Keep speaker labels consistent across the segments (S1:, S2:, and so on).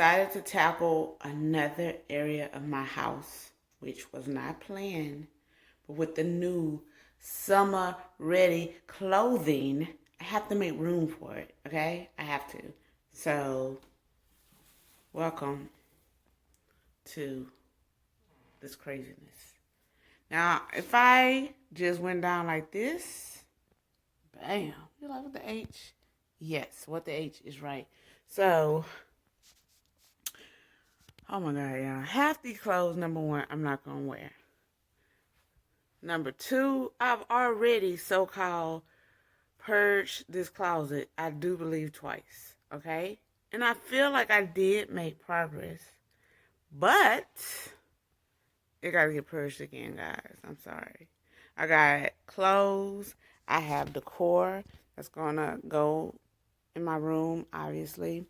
S1: decided to tackle another area of my house, which was not planned, but with the new summer ready clothing, I have to make room for it, okay? I have to. So, welcome to this craziness. Now, if I just went down like this, bam, you like with the H? Yes, what the H is right. So, oh my God, y'all. Half these clothes, number one, I'm not going to wear. Number two, I've already so-called purged this closet, I do believe, twice, okay? And I feel like I did make progress, but it got to get purged again, guys. I'm sorry. I got clothes. I have decor that's going to go in my room, obviously.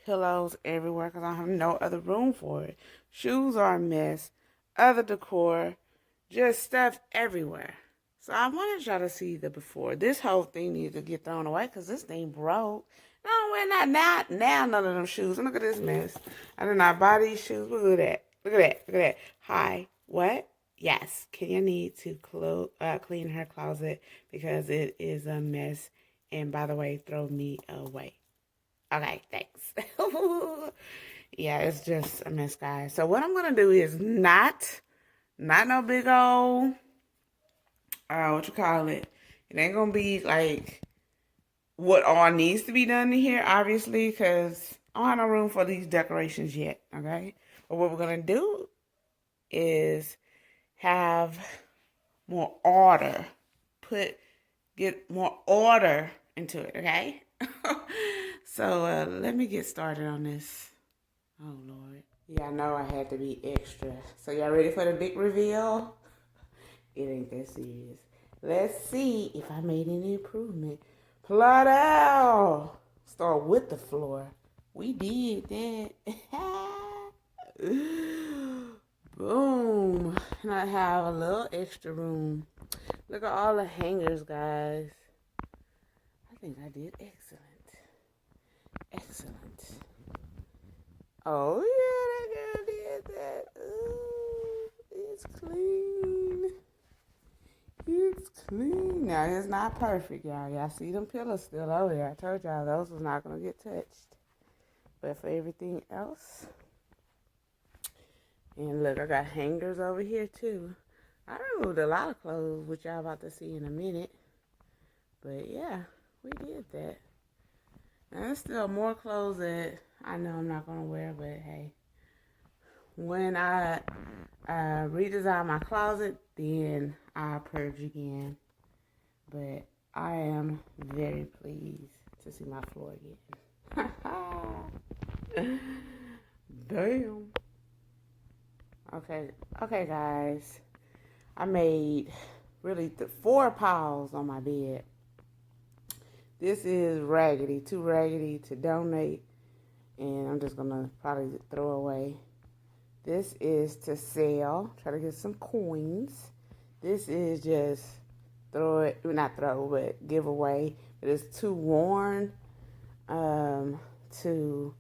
S1: Pillows everywhere because I have no other room for it. Shoes are a mess. Other decor. Just stuff everywhere. So I wanted y'all to see the before. This whole thing needs to get thrown away because this thing broke. No, we're not now none of them shoes. And look at this mess. I did not buy these shoes. Look at that. Look at that. Look at that. Hi. What? Yes. Kenya needs to clean her closet because it is a mess. And by the way, throw me away. Okay, thanks. Yeah, it's just a mess, guys. So what I'm going to do is not no big old, what you call it. It ain't going to be like what all needs to be done in here, obviously, because I don't have no room for these decorations yet, okay? But what we're going to do is have more order. Get more order into it, okay? So let me get started on this. Oh, Lord. Yeah, I know I had to be extra. So y'all ready for the big reveal? It ain't that serious. Let's see if I made any improvement. Plot out. Start with the floor. We did that. Boom. And I have a little extra room. Look at all the hangers, guys. I think I did excellent. Excellent. Oh, yeah, that girl did that. Ooh, it's clean. It's clean. Now, it's not perfect, y'all. Y'all see them pillows still over there. I told y'all those was not going to get touched. But for everything else. And look, I got hangers over here, too. I removed a lot of clothes, which y'all about to see in a minute. But, yeah, we did that. Now, there's still more clothes that I know I'm not going to wear, but hey. When I redesign my closet, then I'll purge again. But I am very pleased to see my floor again. Damn. Okay, guys. I made really 4 piles on my bed. This is raggedy, too raggedy to donate, and I'm just gonna probably throw away. This is to sell, try to get some coins. This is just give away. But it's too worn to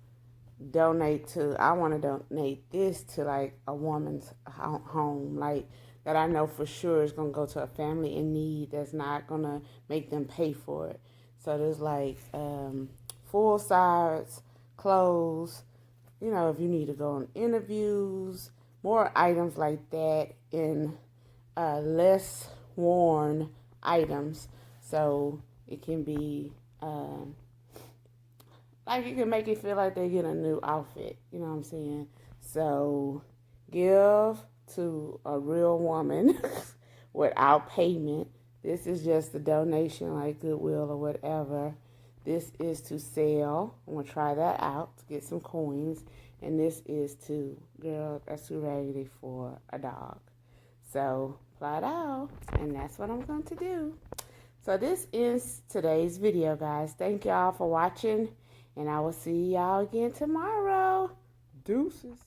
S1: donate to. I want to donate this to like a woman's home, like that I know for sure is gonna go to a family in need. That's not gonna make them pay for it. So there's like full size clothes. You know, if you need to go on interviews, more items like that in less worn items. So it can be like you can make it feel like they get a new outfit. You know what I'm saying? So give to a real woman without payment. This is just a donation like Goodwill or whatever. This is to sell. I'm going to try that out to get some coins. And this is to, girl, that's too raggedy for a dog. So, plot out. And that's what I'm going to do. So, this is today's video, guys. Thank y'all for watching. And I will see y'all again tomorrow. Deuces.